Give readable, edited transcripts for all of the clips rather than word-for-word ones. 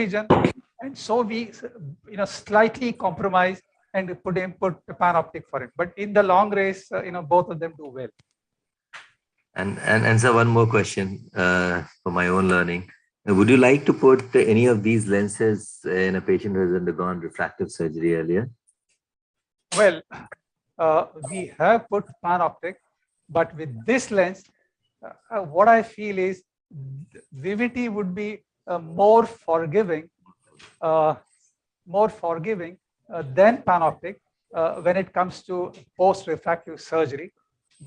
vision, and so we slightly compromise and put panoptic for it. But in the long race, both of them do well. And so one more question for my own learning. Would you like to put any of these lenses in a patient who has undergone refractive surgery earlier? Well, we have put panoptic, but with this lens, what I feel is VVT would be more forgiving than panoptic when it comes to post-refractive surgery.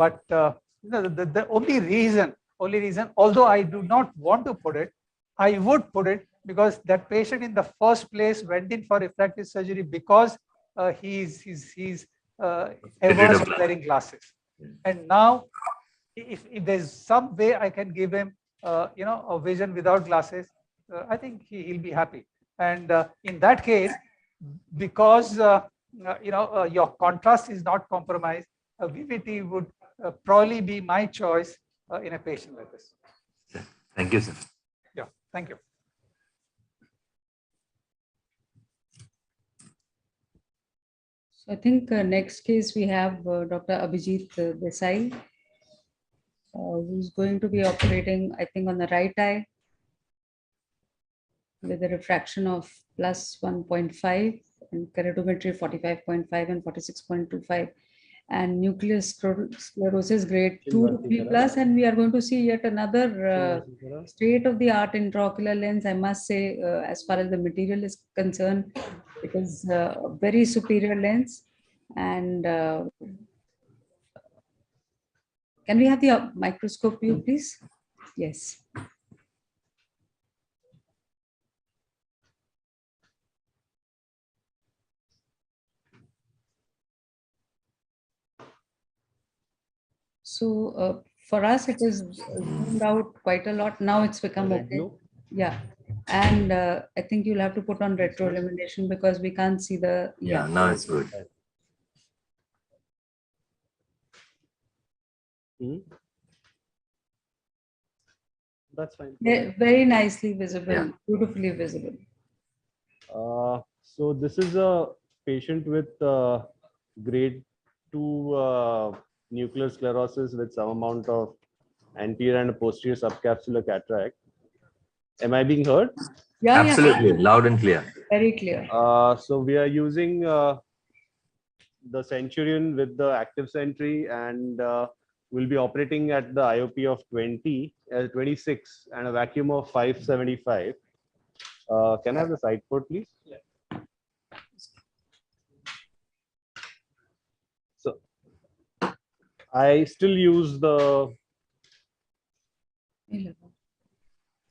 But the only reason, although I do not want to put it, I would put it because that patient in the first place went in for refractive surgery because he's averse to wearing glasses. And now, if there's some way I can give him, a vision without glasses, I think he'll be happy. And in that case, because your contrast is not compromised, VVT would probably be my choice in a patient like this. Thank you, sir. Yeah, thank you. So I think next case we have Dr. Abhijit Desai, who's going to be operating, I think, on the right eye with a refraction of plus 1.5 and keratometry 45.5 and 46.25 and nuclear sclerosis grade 2 to 3 plus, and we are going to see yet another state-of-the-art intraocular lens, I must say, as far as the material is concerned. It is a very superior lens. And can we have the microscope view, please? Yes. So for us, it is zoomed out quite a lot. Now it's become okay. Yeah. And I think you'll have to put on retro illumination because we can't see the. Yeah, now it's good. That's fine. Very nicely visible, beautifully visible. So this is a patient with grade 2 nuclear sclerosis with some amount of anterior and posterior subcapsular cataract. Am I being heard? Yeah, absolutely, loud and clear. Very clear. So we are using the Centurion with the active Sentry, and we'll be operating at the IOP of 26 and a vacuum of 575. Can I have the side port, please? Yeah. So I still use the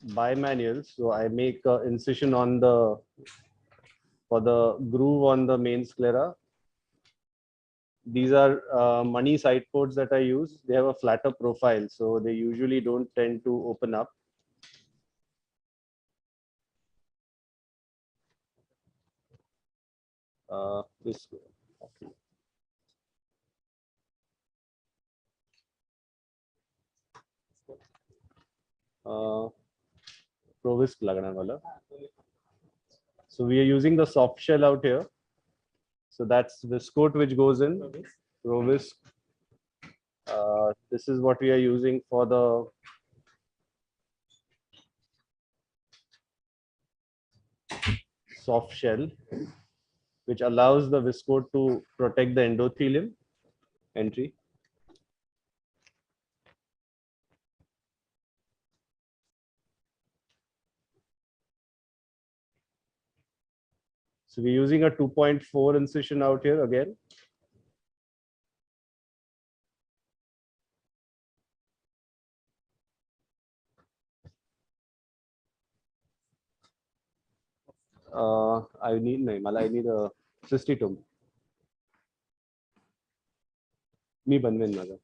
bimanual. So I make an incision on for the groove on the main sclera. These are money side ports that I use. They have a flatter profile, so they usually don't tend to open up. This okay. Provisc lagana wala. So we are using the soft shell out here. So that's viscoat which goes in. Provisc. This is what we are using for the soft shell, which allows the viscoat to protect the endothelium entry. So we're using a 2.4 incision out here again. I need a cystitome. Me banven maga.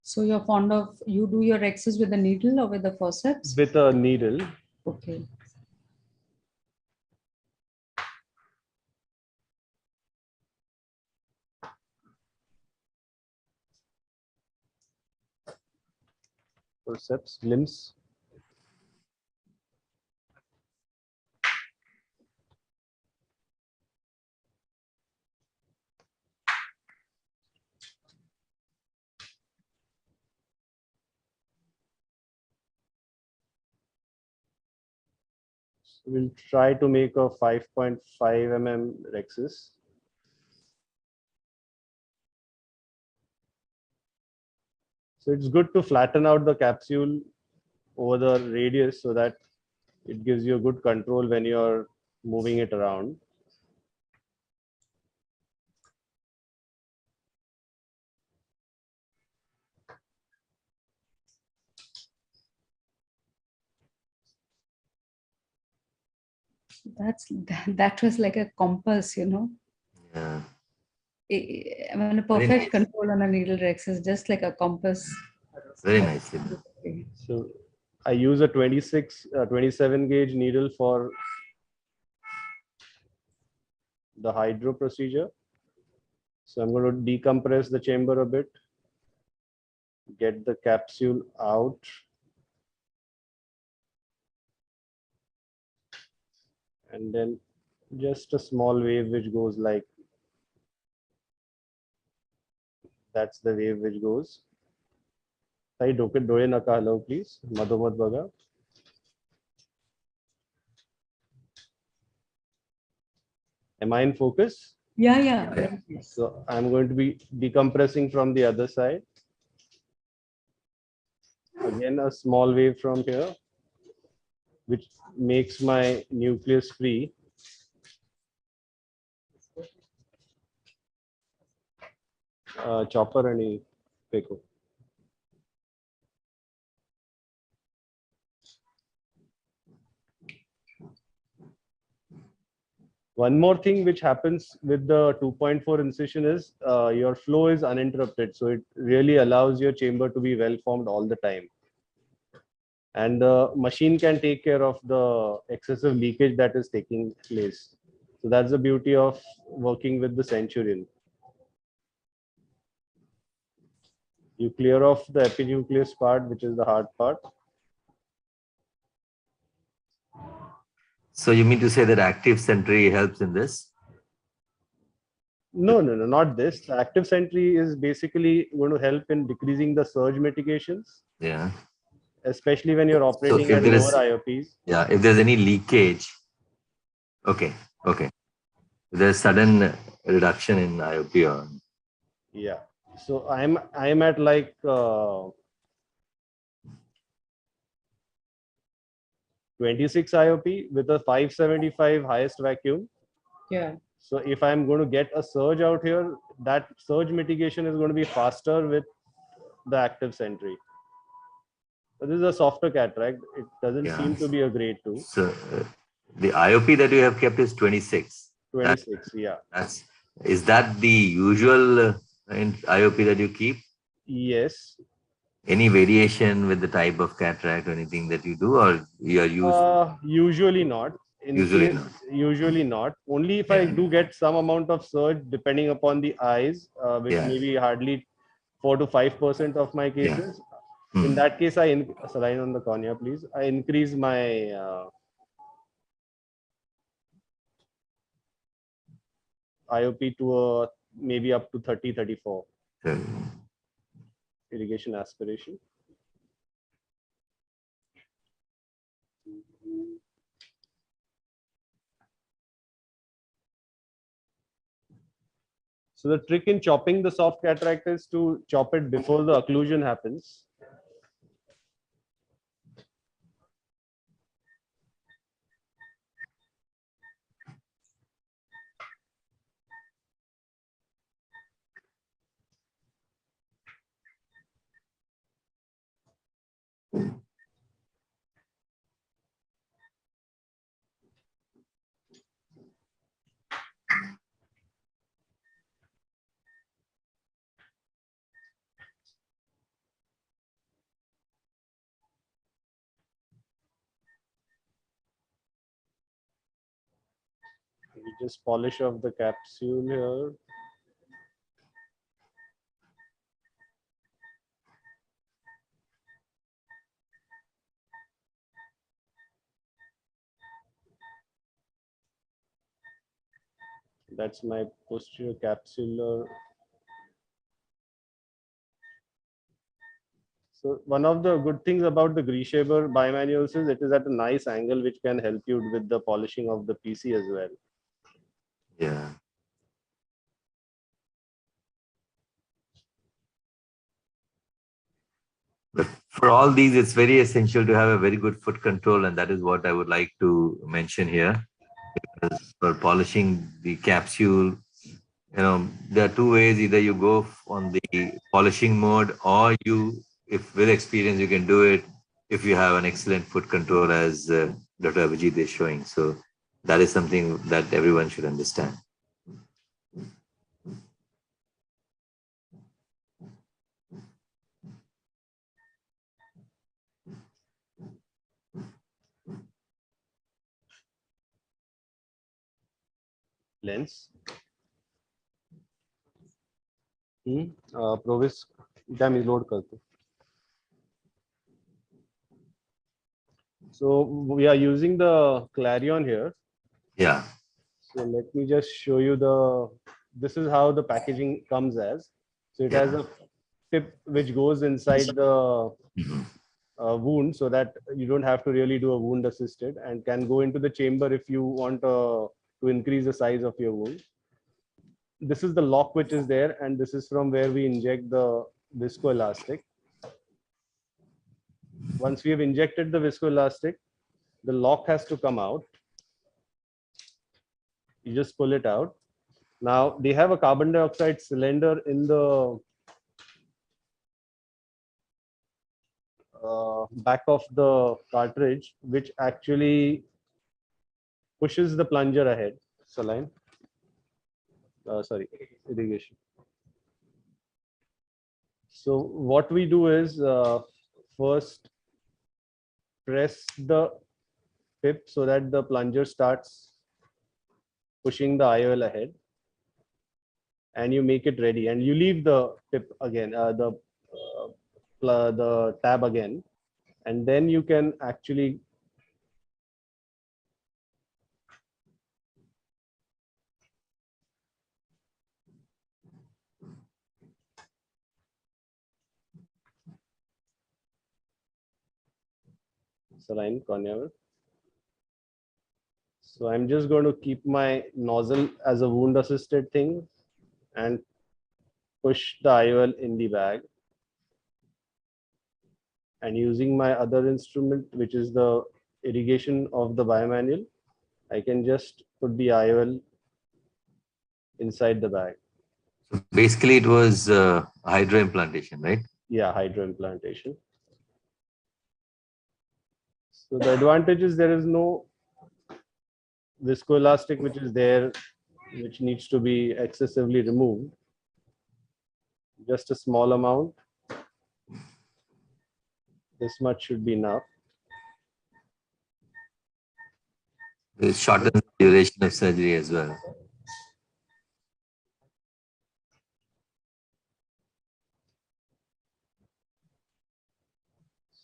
So you're fond of, you do your X's with a needle or with the forceps? With a needle. Okay. forceps, limbs. We'll try to make a 5.5 mm rhexis. So it's good to flatten out the capsule over the radius so that it gives you a good control when you're moving it around. That was like a compass, you know. Yeah. I mean, a perfect nice. control on a needle rex is just like a compass. Very nicely done. Okay. So I use a 27 gauge needle for the hydro procedure. So I'm going to decompress the chamber a bit, get the capsule out. And then just a small wave which goes like, that's the wave which goes. Sai doke doye naka hello please. Madhumat baga. Am I in focus? Yeah, yeah. Yes. So I'm going to be decompressing from the other side. Again, a small wave from here, which makes my nucleus free. Chopper and peko. One more thing which happens with the 2.4 incision is your flow is uninterrupted. So it really allows your chamber to be well formed all the time. And the machine can take care of the excessive leakage that is taking place. So that's the beauty of working with the Centurion. You clear off the epinucleus part, which is the hard part. So you mean to say that active sentry helps in this? No, not this. The active sentry is basically going to help in decreasing the surge mitigations, Yeah. especially when you're operating if at there lower is- IOPs. Yeah. If there's any leakage. Okay. Okay. If there's sudden reduction in IOP or Yeah. So I'm at like 26 IOP with a 575 highest vacuum. Yeah. So if I'm going to get a surge out here, that surge mitigation is going to be faster with the active sentry. So this is a softer cataract. It doesn't Yeah. seem to be a grade 2. So the IOP that you have kept is 26. 26, yeah. Is that the usual IOP that you keep? Yes. Any variation with the type of cataract or anything that you do, or you are used? Usually not. Usually not. Usually not. Only if I do get some amount of surge, depending upon the eyes, which Yeah. may be hardly 4 to 5% of my cases. In that case, saline on the cornea, please. I increase my IOP to maybe up to 30, 34. Irrigation aspiration. So the trick in chopping the soft cataract is to chop it before the occlusion happens. We just polish off the capsule here. That's my posterior capsular. So one of the good things about the Grishaber bimanuals is it is at a nice angle, which can help you with the polishing of the PC as well. Yeah. But for all these, it's very essential to have a very good foot control, and that is what I would like to mention here. Because for polishing the capsule, there are two ways. Either you go on the polishing mode, or you, if with experience, you can do it if you have an excellent foot control, as Dr. Abhijit is showing. So that is something that everyone should understand. Lens. Provis, damage load करते. So we are using the Clarion here. Yeah. So let me just show you this is how the packaging comes as. So it has a tip which goes inside the wound, so that you don't have to really do a wound assisted, and can go into the chamber if you want to increase the size of your wound. This is the lock which is there, and this is from where we inject the viscoelastic. Once we have injected the viscoelastic, the lock has to come out. You just pull it out. Now they have a carbon dioxide cylinder in the back of the cartridge, which actually pushes the plunger ahead. Saline. Sorry, irrigation. So what we do is first press the tip so that the plunger starts pushing the IOL ahead, and you make it ready, and you leave the tip again, the tab again, and then you can actually saline corneal. So I'm just going to keep my nozzle as a wound assisted thing and push the IOL in the bag. And using my other instrument, which is the irrigation of the biomanual, I can just put the IOL inside the bag. So basically, it was hydroimplantation, right? Yeah, hydroimplantation. So the advantage is there is no viscoelastic which is there, which needs to be excessively removed. Just a small amount. This much should be enough. It shortens the duration of surgery as well.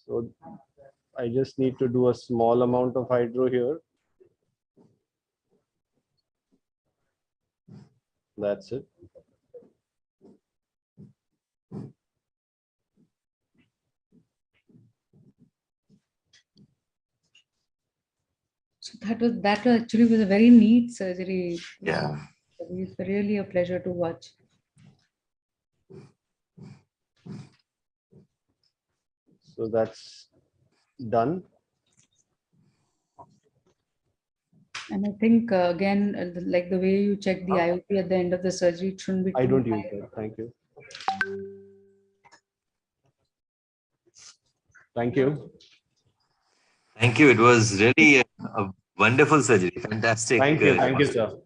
So I just need to do a small amount of hydro here. That's it. So that actually was a very neat surgery. Yeah. It's really a pleasure to watch. So that's done. And I think again, like the way you check the IOP at the end of the surgery, it shouldn't be. I don't use that. Thank you. Thank you. Thank you. It was really a wonderful surgery. Fantastic. Thank you, sir.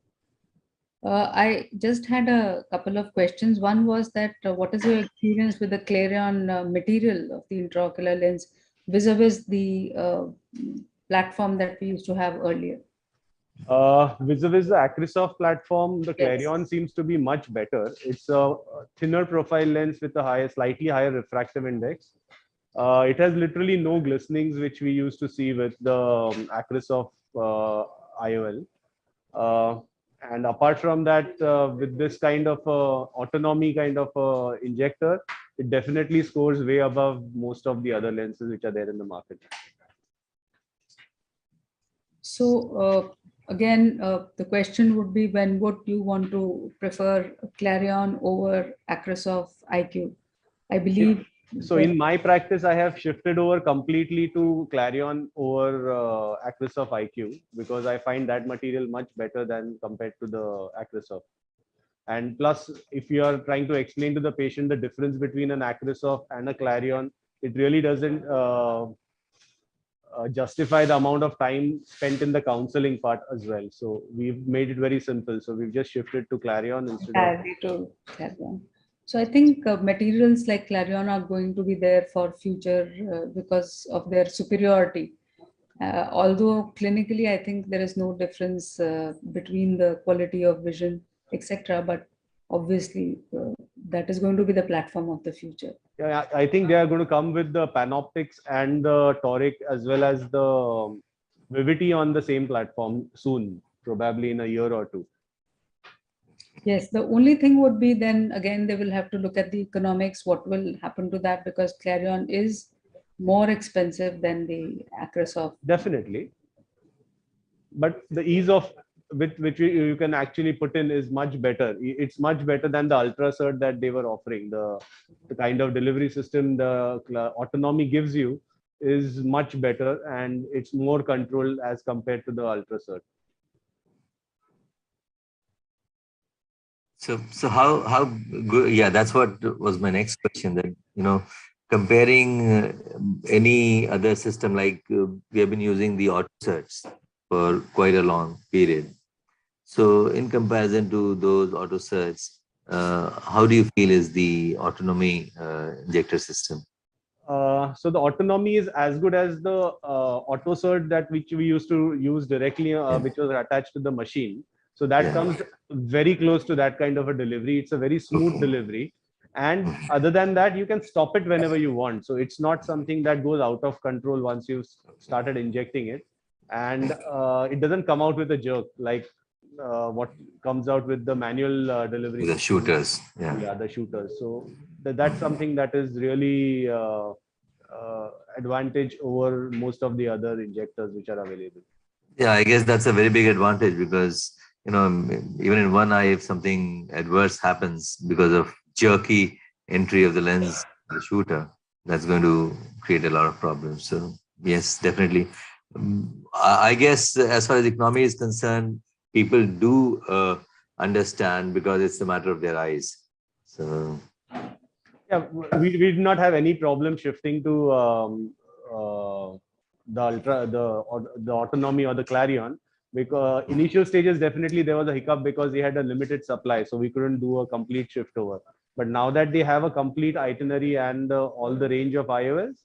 I just had a couple of questions. One was that what is your experience with the Clarion material of the intraocular lens vis-a-vis the platform that we used to have earlier? Vis-a-vis the Acrisoft platform, the Clarion seems to be much better. It's a thinner profile lens with a slightly higher refractive index. It has literally no glistenings, which we used to see with the Acrisoft IOL. And apart from that, with this kind of autonomy kind of injector, it definitely scores way above most of the other lenses which are there in the market. So again, the question would be, when would you want to prefer Clarion over Acrosov IQ? I believe. So in my practice, I have shifted over completely to Clarion over Acrosov IQ, because I find that material much better than compared to the Acrosov. And plus, if you are trying to explain to the patient the difference between an Acrosov and a Clarion, it really doesn't justify the amount of time spent in the counseling part as well. So we've made it very simple. So we've just shifted to Clarion instead of. To Clarion. So I think materials like Clarion are going to be there for future because of their superiority. Although clinically, I think there is no difference between the quality of vision, etc. But obviously, that is going to be the platform of the future. Yeah, I think they are going to come with the Panoptics and the Toric as well as the Vivity on the same platform soon, probably in a year or two. Yes, the only thing would be then again, they will have to look at the economics, what will happen to that, because Clarion is more expensive than the Acrosov. Definitely. But the ease of with which you can actually put in is much better. It's much better than the UltraCert that they were offering. The kind of delivery system the autonomy gives you is much better, and it's more controlled as compared to the UltraCert. So how good? Yeah, that's what was my next question. That comparing any other system, like we have been using the auto certs for quite a long period. So in comparison to those auto certs, how do you feel is the autonomy injector system? So the autonomy is as good as the auto cert that which we used to use directly, which was attached to the machine. So that comes very close to that kind of a delivery. It's a very smooth delivery. And other than that, you can stop it whenever you want. So it's not something that goes out of control once you've started injecting it. And it doesn't come out with a jerk like what comes out with the manual delivery. The shooters. Yeah, the shooters. So that's something that is really advantage over most of the other injectors which are available. Yeah, I guess that's a very big advantage because even in one eye, if something adverse happens because of jerky entry of the lens, the shooter, that's going to create a lot of problems. So yes, definitely. I guess as far as economy is concerned, people do understand because it's a matter of their eyes. So yeah, we did not have any problem shifting to the autonomy or the Clarion, because initial stages definitely there was a hiccup because they had a limited supply, so we couldn't do a complete shift over. But now that they have a complete itinerary and all the range of IOLs,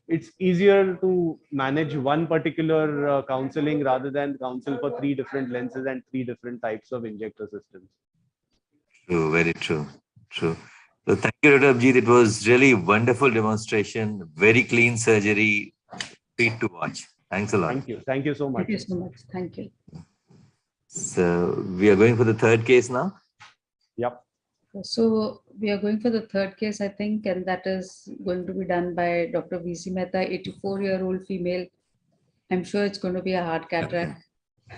it's easier to manage one particular counseling rather than counsel for 3 different lenses and 3 different types of injector systems. True, very true. True. So thank you, Dr. Abhijit. It was really wonderful demonstration, very clean surgery, treat to watch. Thanks a lot. Thank you. Thank you so much. Thank you so much. Thank you. So we are going for the third case now. Yep. So we are going for the third case, I think, and that is going to be done by Dr. V.C. Mehta, 84-year-old female. I'm sure it's going to be a hard cataract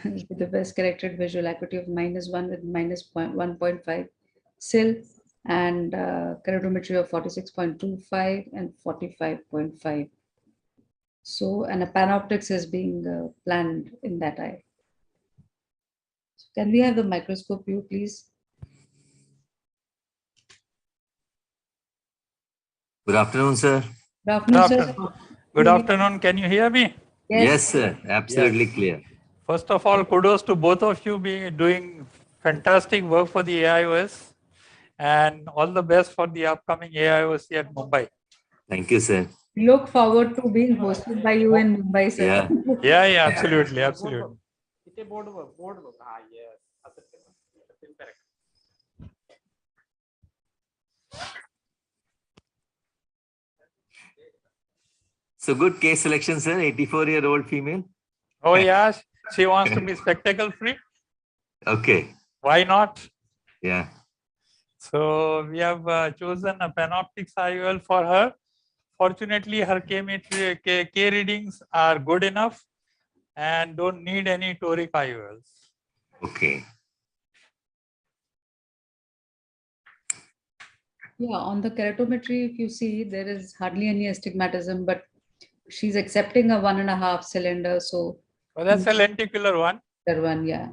with the best corrected visual acuity of -1 with -1.5 SIL and keratometry of 46.25 and 45.5. So, and a panoptics is being planned in that eye. So can we have the microscope view, please? Good afternoon, sir. Good afternoon, sir. Good afternoon. Can you hear me? Yes, sir. Absolutely clear. First of all, kudos to both of you be doing fantastic work for the AIOS, and all the best for the upcoming AIOS at Mumbai. Thank you, sir. Look forward to being hosted by you in Mumbai, sir. Yeah. Absolutely. So good case selection, sir. 84-year-old female. Oh yeah, she wants to be spectacle free. Okay. Why not? Yeah. So we have chosen a panoptics IOL for her. Fortunately, her K readings are good enough and don't need any toric IOLs. Okay. Yeah, on the keratometry, if you see, there is hardly any astigmatism, but she's accepting a 1.5 cylinder. So So that's a lenticular one. that one, yeah.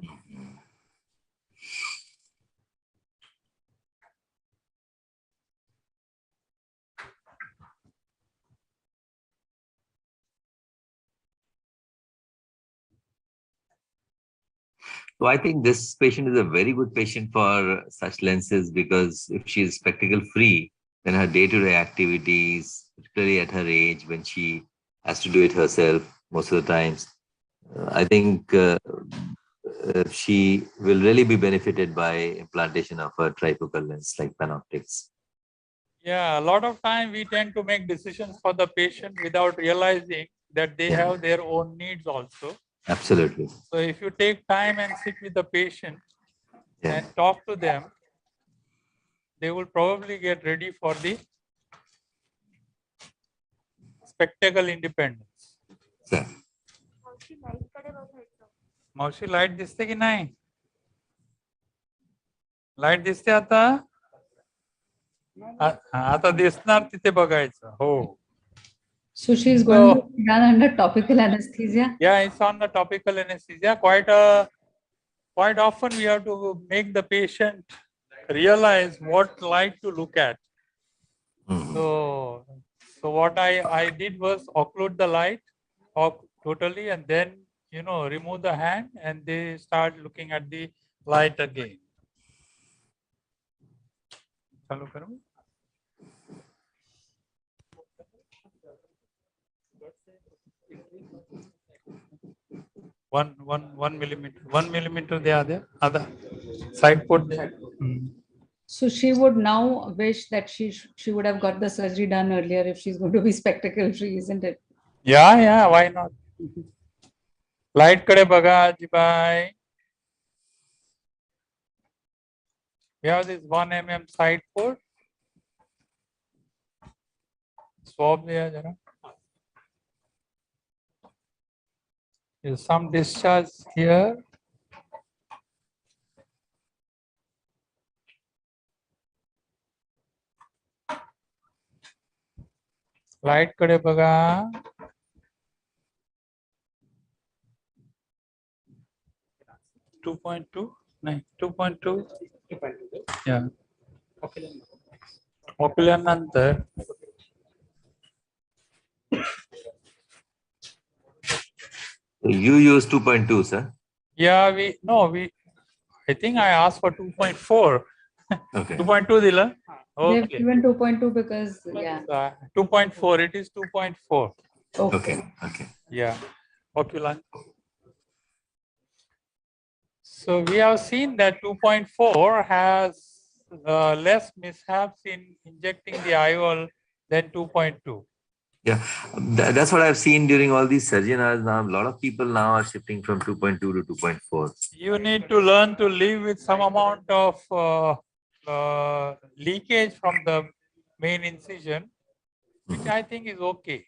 So I think this patient is a very good patient for such lenses, because if she is spectacle free, then her day-to-day activities, particularly at her age when she has to do it herself most of the times, I think she will really be benefited by implantation of a trifocal lens like Panoptics. Yeah, a lot of time we tend to make decisions for the patient without realizing that they Yeah. have their own needs also. Absolutely. So if you take time and sit with the patient Yeah. and talk to them, they will probably get ready for the spectacle independence. Sir. मावशी light दिसते की नाही? Light दिसते आता? आता दिसणार तिथे बघायचं. हो. So she's going to be done under topical anesthesia. Yeah, it's on the topical anesthesia. Quite often we have to make the patient realize what light to look at. So what I did was occlude the light totally, and then remove the hand, and they start looking at the light again. Chalu karu? One millimeter they are there. Other side put there. So she would now wish that she would have got the surgery done earlier if she's going to be spectacle free, isn't it? Yeah, why not? Light kade baga ajibai. We have this 1 mm side port. Swab there, jara. There's some discharge here. Light kade baga. Two 2.2. Yeah. Ocular नंतर. You use 2.2, sir? Yeah, I think I asked for 2.4. Okay. 2.2 dila. They've Okay. given 2.2 because, yeah. 2.4. It is 2.4. Okay. Okay. Yeah. Ocular. So we have seen that 2.4 has less mishaps in injecting the IOL than 2.2. Yeah, that's what I've seen during all these Surginars now. A lot of people now are shifting from 2.2 to 2.4. You need to learn to live with some amount of leakage from the main incision, which I think is okay.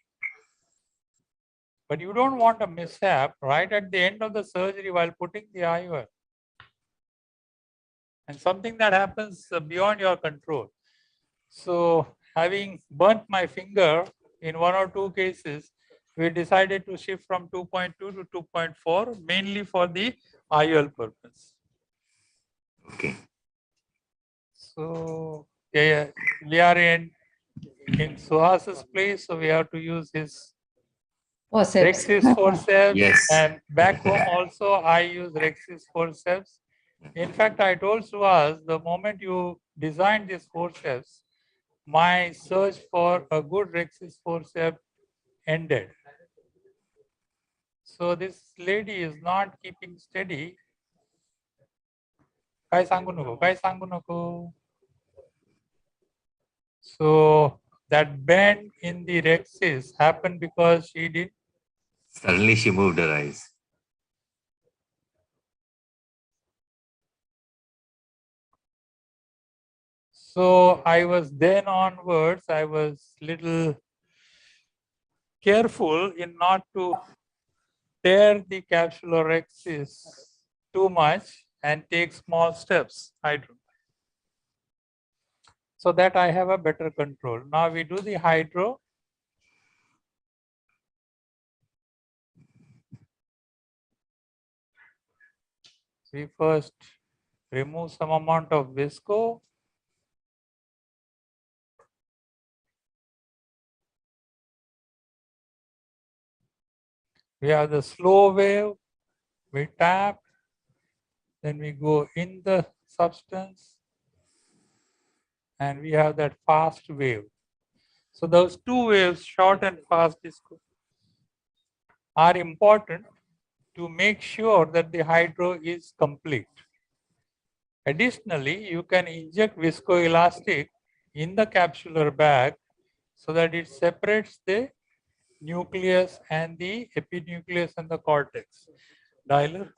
But you don't want a mishap right at the end of the surgery while putting the IOL. And something that happens beyond your control. So having burnt my finger in 1 or 2 cases, we decided to shift from 2.2 to 2.4, mainly for the IOL purpose. Okay. So yeah, we are in Suhas's place, so we have to use his Forceps. Rexis forceps. Yes. And back home also I use Rexis forceps. In fact, I told Suhas, the moment you designed this forceps, my search for a good Rexis forceps ended. So this lady is not keeping steady. Kai sangu नको. So that bend in the Rexis happened because she did. Suddenly she moved her eyes. So I was then onwards, I was little careful in not to tear the capsulorhexis too much and take small steps. So that I have a better control. Now we do the hydro. We first remove some amount of visco. We have the slow wave, we tap, then we go in the substance, and we have that fast wave. So those two waves, short and fast disco, are important to make sure that the hydro is complete. Additionally, you can inject viscoelastic in the capsular bag so that it separates the nucleus and the epinucleus and the cortex. Dialer.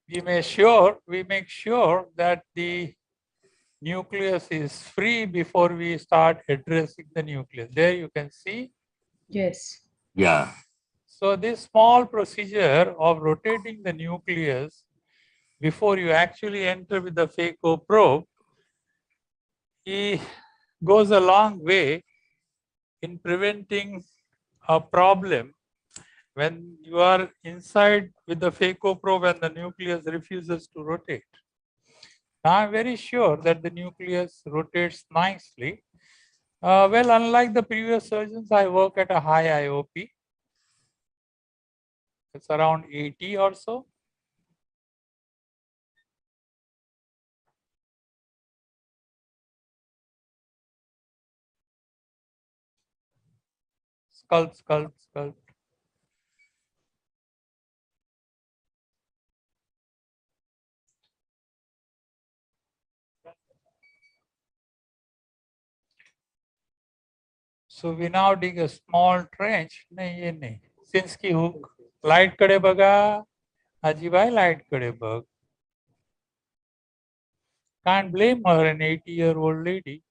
We make sure that the nucleus is free before we start addressing the nucleus. There you can see. Yes. Yeah. So this small procedure of rotating the nucleus before you actually enter with the phaco probe, it goes a long way in preventing a problem when you are inside with the phaco probe and the nucleus refuses to rotate. Now I'm very sure that the nucleus rotates nicely. Well, unlike the previous surgeons, I work at a high IOP. It's around 80 or so. Sculpt. So we now dig a small trench. नहीं ये नहीं. Sinski hook. Light कडे बघा. आजीबाई light कडे बघ. Can't blame her, an 80-year-old lady.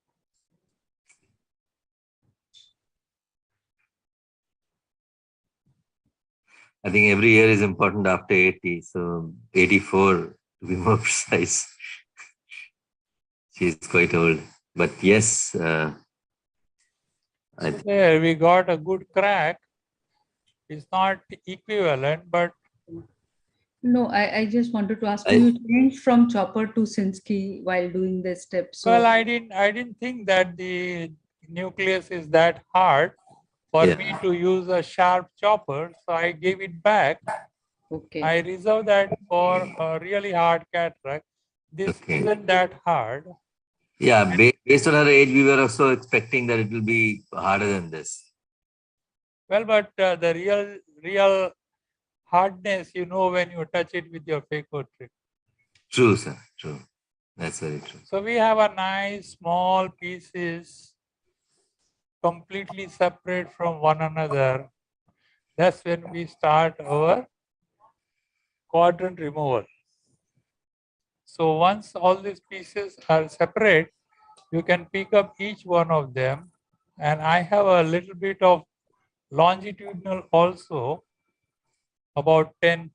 I think every year is important after 80. So 84 to be more precise. She's quite old. But yes, So there we got a good crack. It's not equivalent, but No, I just wanted to ask I- you changed from chopper to Sinski while doing this step. So well, I didn't think that the nucleus is that hard for Yeah. me to use a sharp chopper, so I gave it back. okay. I reserve that for a really hard cataract. This Okay. isn't that hard. yeah, based on her age, we were also expecting that it will be harder than this. Well, but the real hardness, you know, when you touch it with your phaco trick. True, sir. True. That's very true. So we have a nice small pieces completely separate from one another. That's when we start our quadrant removal. So once all these pieces are separate, you can pick up each one of them. And I have a little bit of longitudinal also, about 10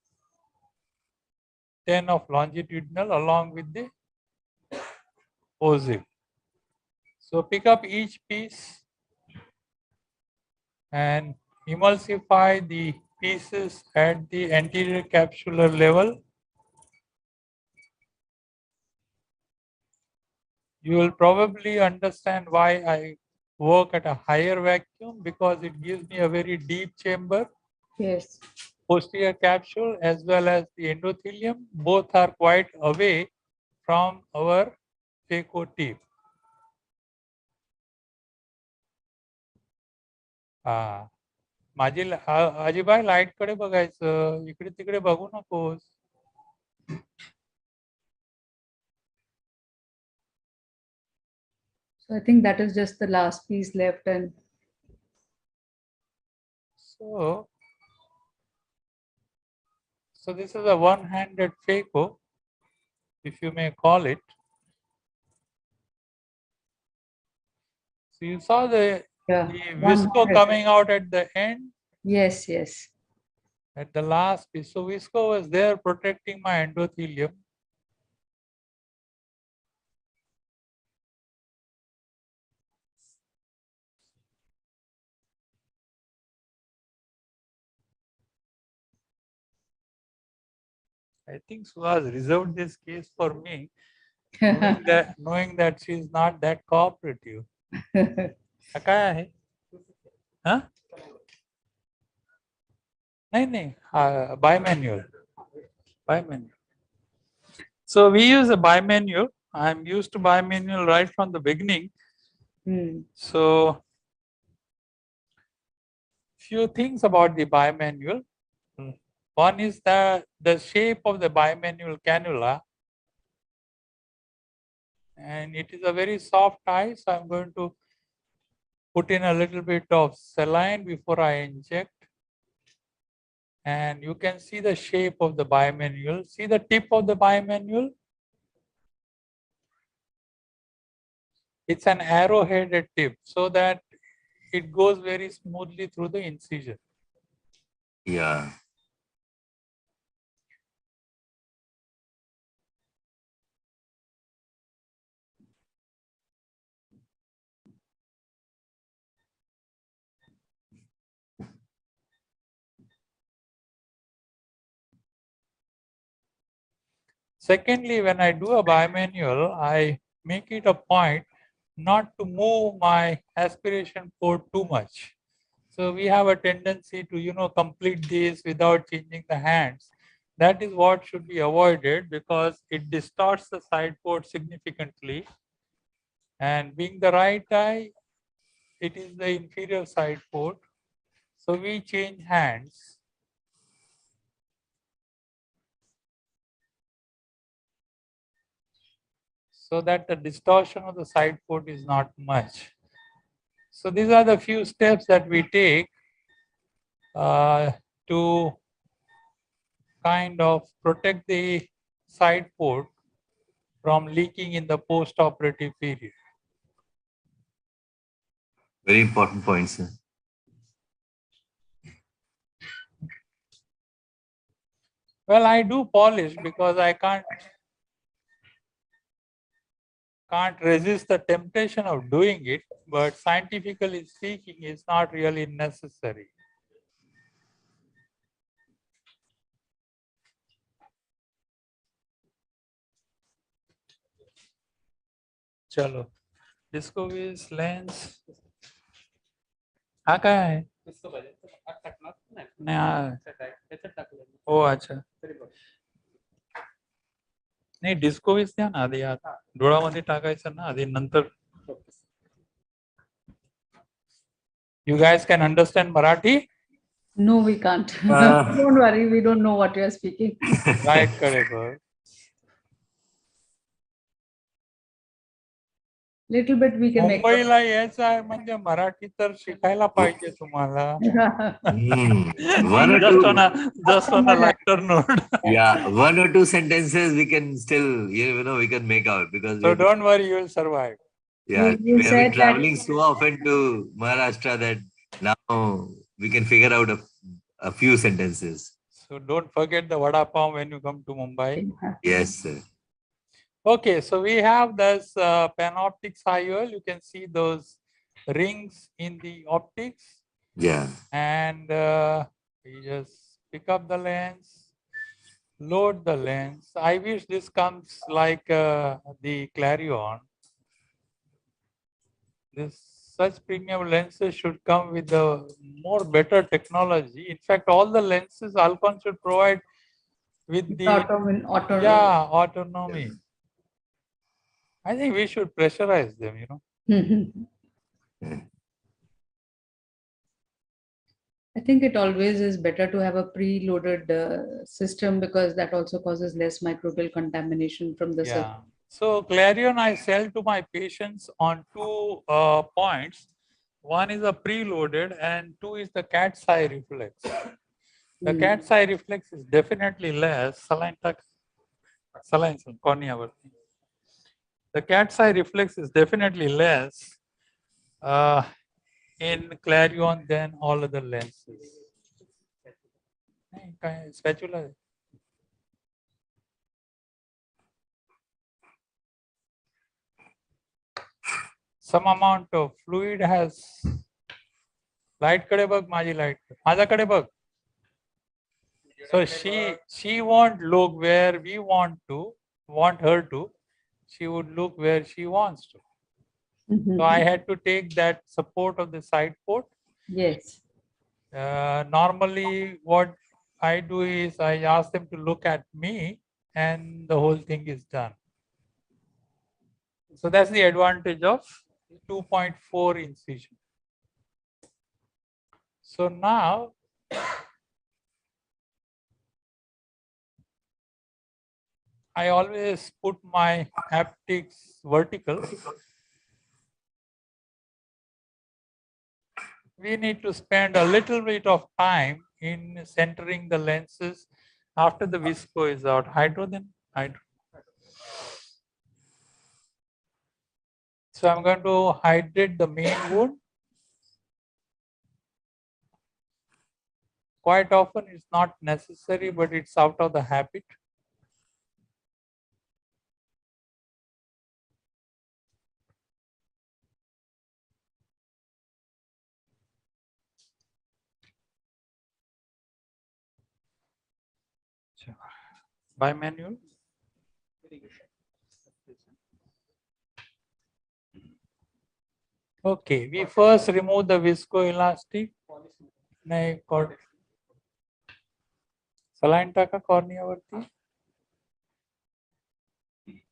of longitudinal along with the OZ. So pick up each piece and emulsify the pieces at the anterior capsular level. You will probably understand why I work at a higher vacuum, because it gives me a very deep chamber. Yes. Posterior capsule as well as the endothelium, both are quite away from our phaco tip. माझी आजीबाई light कडे बघायचं, इकडे तिकडे बघू नकोस. So I think that is just the last piece left, and So this is a one-handed phaco, if you may call it. So you saw the Yeah. visco 100. coming out at the end, Yes, yes. at the last piece. So visco was there protecting my endothelium. I think Suhas reserved this case for me, knowing that she's not that cooperative. हा काय आहे? हा? नाही, bimanual. Bimanual. So we use a bimanual. I'm used to bimanual right from the beginning. So few things about the bimanual. One is the shape of the bimanual cannula, and it is a very soft eye. So I'm going to put in a little bit of saline before I inject. And you can see the shape of the bimanual. See the tip of the bimanual? It's an arrow-headed tip so that it goes very smoothly through the incision. Yeah. Secondly, when I do a bimanual, I make it a point not to move my aspiration port too much. So we have a tendency to, complete this without changing the hands. That is what should be avoided because it distorts the side port significantly. And being the right eye, it is the inferior side port. So we change hands. So that the distortion of the side port is not much. So these are the few steps that we take to kind of protect the side port from leaking in the post-operative period. Very important points. Sir. Well, I do polish because I can't resist the temptation of doing it, but scientifically speaking, it's not really necessary. Chalo. Discovery's lens. हा काय आहे? नाही हो अच्छा नाही डिस्कोविस द्या ना आधी डोळामध्ये टाकायचं ना आधी नंतर You guys can understand Marathi? No, we can't. Don't worry, we don't know what you are speaking. Right, correct. Little bit we can make. मुंबईला यायचं आहे म्हणजे मराठी तर शिकायला पाहिजे तुम्हाला. Just on a lighter note. Yeah, 1 or 2 sentences we can still, we can make out because. So don't worry, you will survive. Yeah, we have been traveling so often to Maharashtra that now we can figure out a few sentences. So don't forget the vada pav when you come to Mumbai. Yes, sir. Okay, so we have this panoptic IOL. You can see those rings in the optics. Yeah. And we just pick up the lens, load the lens. I wish this comes like the Clarion. Such premium lenses should come with the more better technology. In fact, all the lenses Alcon should provide with the autonomy. I think we should pressurize them, I think it always is better to have a preloaded system because that also causes less microbial contamination from the surface. So Clarion I sell to my patients on 2 points. One is a preloaded and 2 is the cat's eye reflex. The cat's eye reflex is definitely less. The cat's eye reflex is definitely less in Clarion than all other lenses. Spatula. Some amount of fluid has light कडे बघ माझी light माझ्याकडे बघ. So she won't look where we want her to. She would look where she wants to. So I had to take that support of the side port. Yes. Normally what I do is I ask them to look at me and the whole thing is done. So that's the advantage of 2.4 incision. So now I always put my haptics vertical. We need to spend a little bit of time in centering the lenses after the visco is out. Hydro then hydro. So I'm going to hydrate the main wound. Quite often it's not necessary, but it's out of the habit. By manual. Okay, we first remove the viscoelastic. Saline taka cornea varti.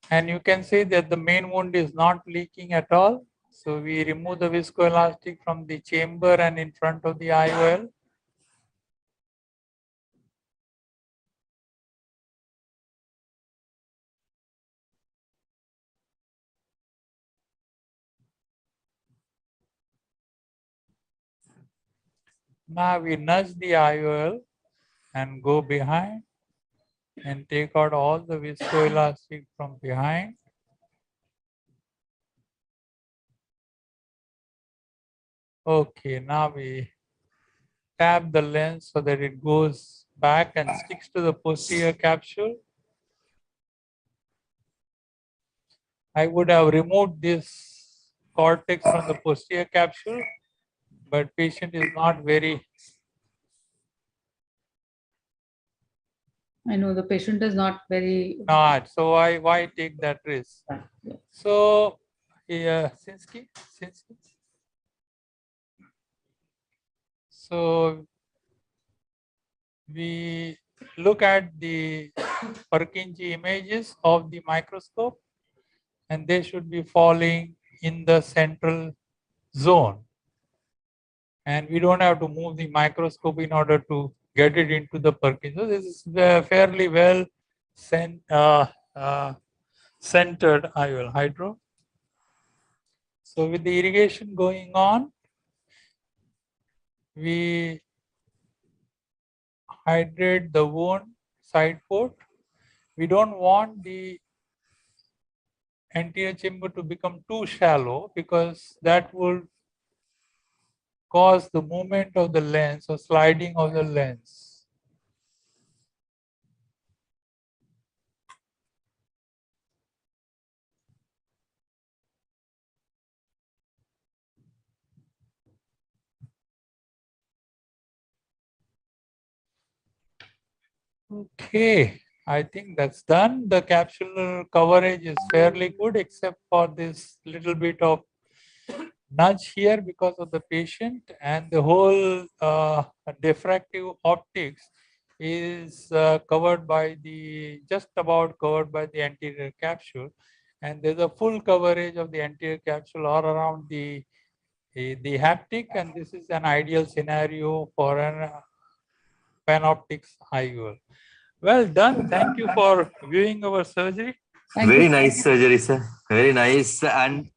And you can see that the main wound is not leaking at all. So we remove the viscoelastic from the chamber and in front of the IOL. Now we nudge the IOL and go behind and take out all the viscoelastic from behind. Okay, now we tap the lens so that it goes back and sticks to the posterior capsule. I would have removed this cortex from the posterior capsule, but patient is not very. I know the patient is not very. Not, so why take that risk? Yeah. So, Sinsky. So we look at the Purkinje images of the microscope, and they should be falling in the central zone. And we don't have to move the microscope in order to get it into the Purkinje. So this is fairly well centered IOL hydro. So with the irrigation going on, we hydrate the wound side port. We don't want the anterior chamber to become too shallow because that will cause the movement of the lens or sliding of the lens. Okay, I think that's done. The capsular coverage is fairly good except for this little bit of nudge here because of the patient, and the whole diffractive optics is covered by just about covered by the anterior capsule, and there's a full coverage of the anterior capsule all around the haptic, and this is an ideal scenario for an panoptics IOL. Well done. Thank you for viewing our surgery. Very nice surgery, sir. Very nice. And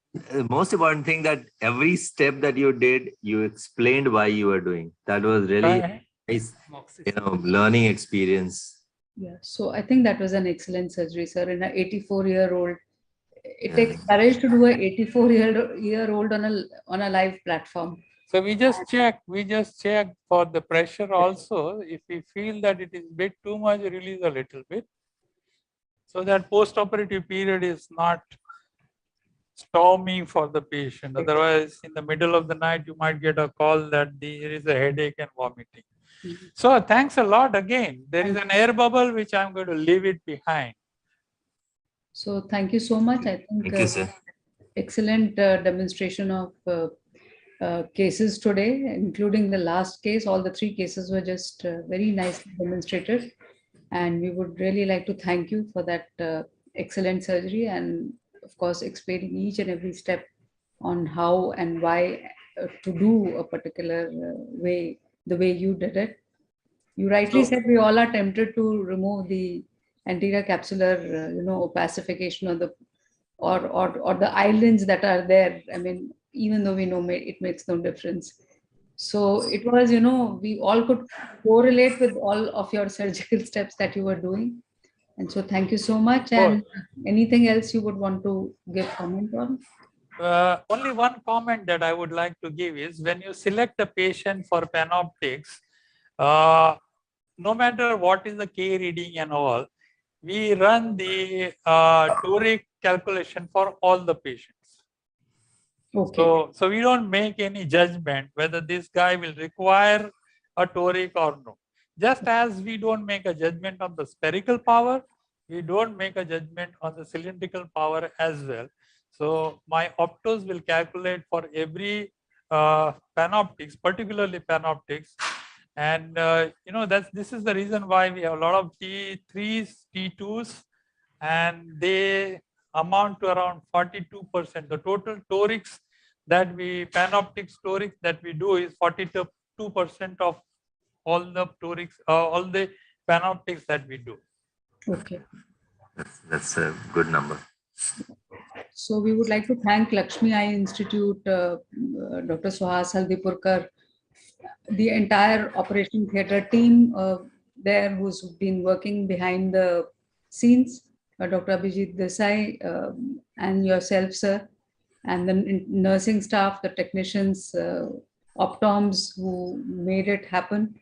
most important thing that every step that you did, you explained why you were doing. That was really nice, learning experience. Yeah, so I think that was an excellent surgery, sir. In an 84-year-old, it takes courage to do a 84-year-old on a live platform. So we just check for the pressure also. If we feel that it is bit too much, release a little bit. So that post-operative period is not stormy for the patient. Otherwise, in the middle of the night, you might get a call that there is a headache and vomiting. Mhm. So thanks a lot again. There is an air bubble which I'm going to leave it behind. So thank you so much. I think Thank you, sir. excellent demonstration of cases today, including the last case. All the 3 cases were just very nicely demonstrated. And we would really like to thank you for that excellent surgery and, of course, explaining each and every step on how and why to do a particular way, the way you did it. You rightly said we all are tempted to remove the anterior capsular, opacification of the or the islands that are there. I mean, even though we know it makes no difference. So it was, we all could correlate with all of your surgical steps that you were doing. And so thank you so much. And anything else you would want to give comment on? Only one comment that I would like to give is when you select a patient for panoptics, no matter what is the K reading and all, we run the toric calculation for all the patients. Okay. So we don't make any judgment whether this guy will require a toric or no. Just as we don't make a judgment on the spherical power, we don't make a judgment on the cylindrical power as well. So my optos will calculate for every panoptics, particularly panoptics. And this is the reason why we have a lot of T3s, T2s, and they amount to around 42%. The total torics that panoptics torics that we do is 42% of all the torics, all the panoptics that we do. Okay. That's a good number. So we would like to thank Laxmi Eye Institute, Dr. Suhas Haldipurkar, the entire Operation Theatre team there who's been working behind the scenes, Dr. Abhijit Desai and yourself, sir, and the nursing staff, the technicians, optoms who made it happen.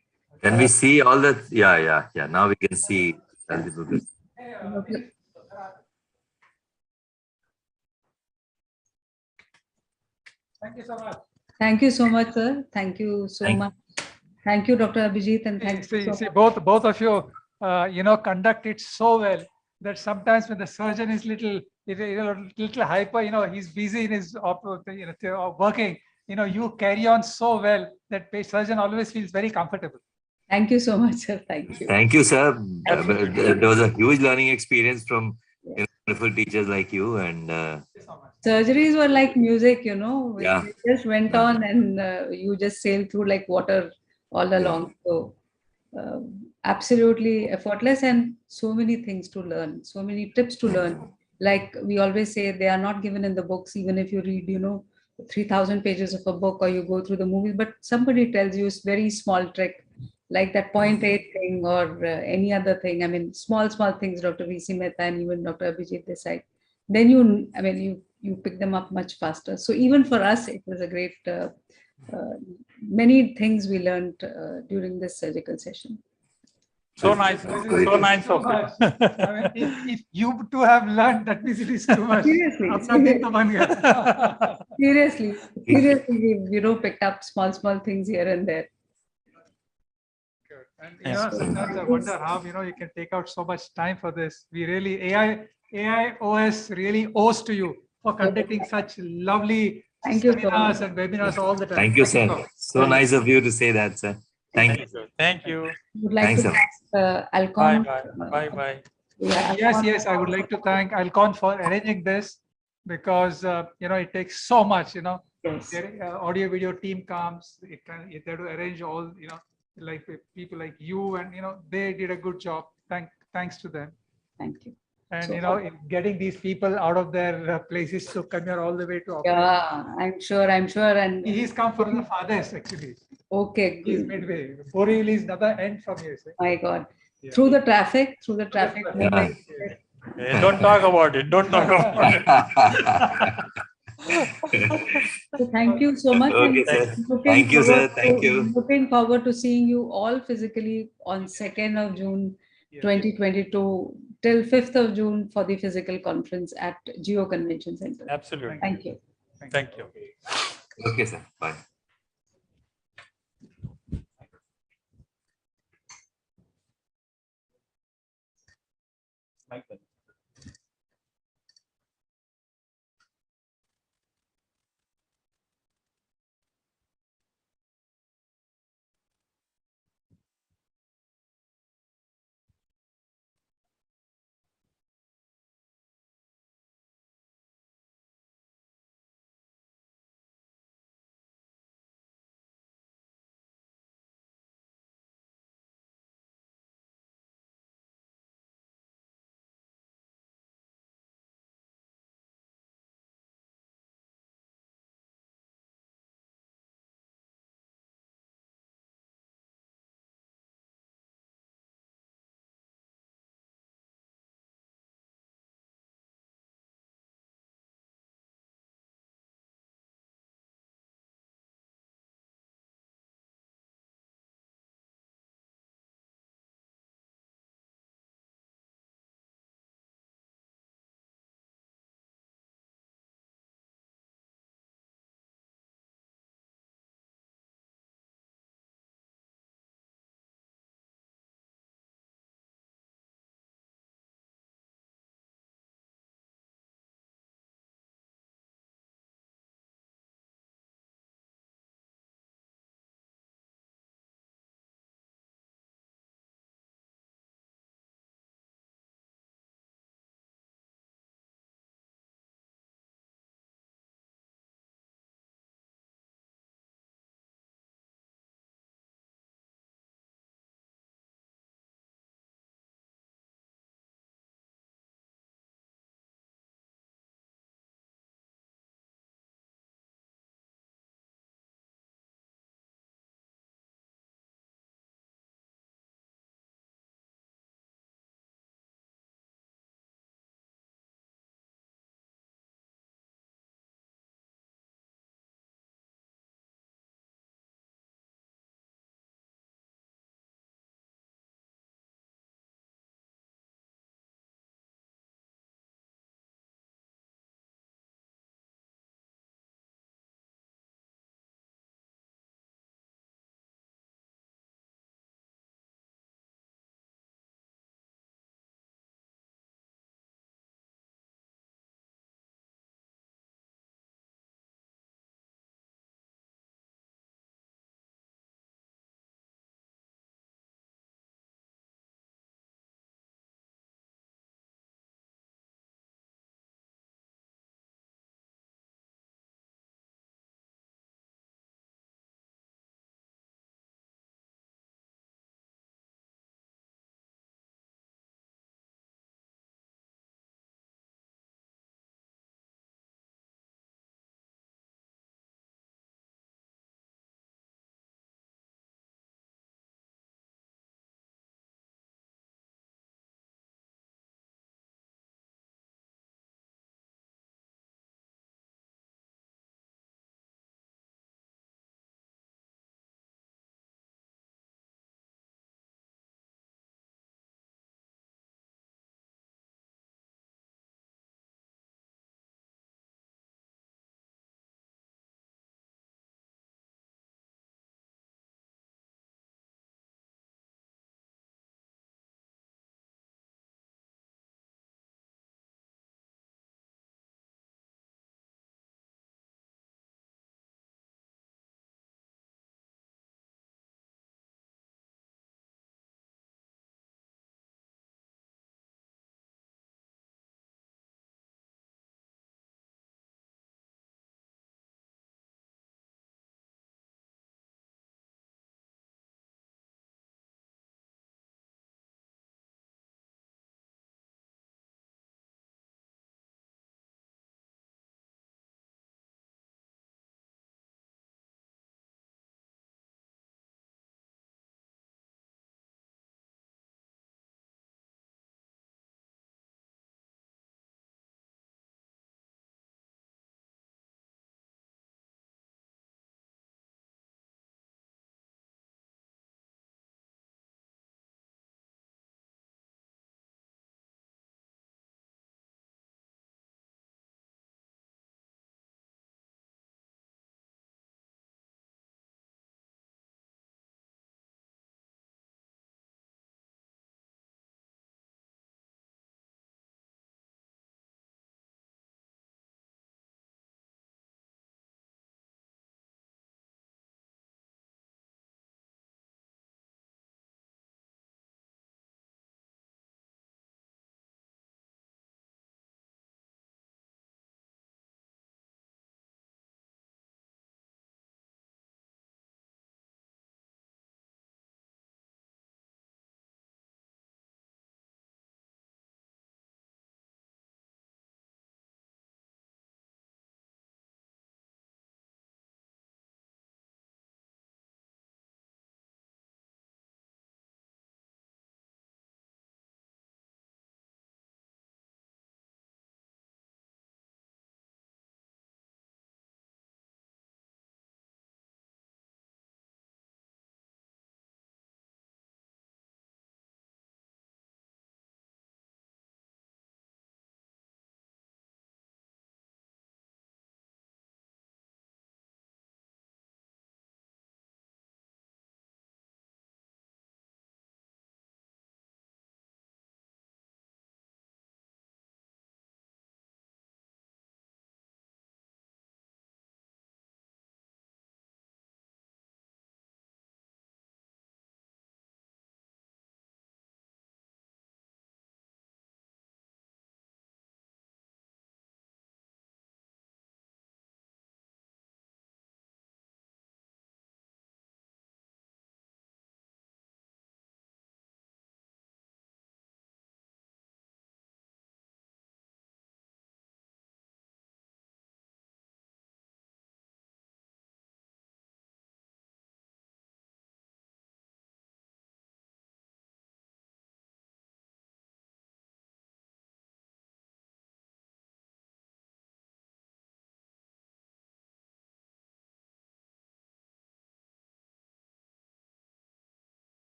Can we see all that? Yeah. Now we can see. Okay. Thank you so much. Thank you so much, sir. Thank you so much. Thank you, Dr. Abhijit, and thank you. See, both of you, conduct it so well that sometimes when the surgeon is little hyper, he's busy in his working. You carry on so well that surgeon always feels very comfortable. Thank you so much, sir. Thank you. Thank you, sir. There was a huge learning experience from wonderful teachers like you, and surgeries were like music, Yeah. It just went on, and you just sailed through like water all along. So absolutely effortless, and so many things to learn, so many tips to learn. Like we always say, they are not given in the books, even if you read, 3,000 pages of a book or you go through the movies, but somebody tells you a very small trick, like that 0.8 thing or any other thing. I mean, small things, Dr. V.C. Mehta and even Dr. Abhijit Desai. Then you pick them up much faster. So even for us, it was a great, many things we learned during this surgical session. So nice. So nice of you. I mean, if you two have learned, that means it is too much. Seriously. Seriously, we picked up small things here and there. And sometimes I wonder how you can take out so much time for this. We really AIOS really owes to you for conducting such lovely seminars and webinars all the time. Thank you, sir. So nice of you to say that, sir. Thank you. Thank you. Would like Thanks, to thank Alcon. Bye. Yes, I would like to thank Alcon for arranging this because it takes so much. Yes. Audio video team comes. They have to arrange all. Like people like you, and they did a good job. Thanks to them. Thank you. And in getting these people out of their places to come here all the way to operate. Yeah, I'm sure. And He's come from the farthest actually. Okay. He's midway. Borivali is another end from here. My God. Yeah. Through the traffic. Yeah. Don't talk about it. Don't talk about it. So thank you so much. Okay, and sir. looking Thank you, sir. forward Thank to- you. Looking forward to seeing you all physically on 2nd of June, 2022 till 5th of June for the physical conference at Geo Convention Center. Absolutely. Thank you. Thank you. Okay, sir. Bye. Michael.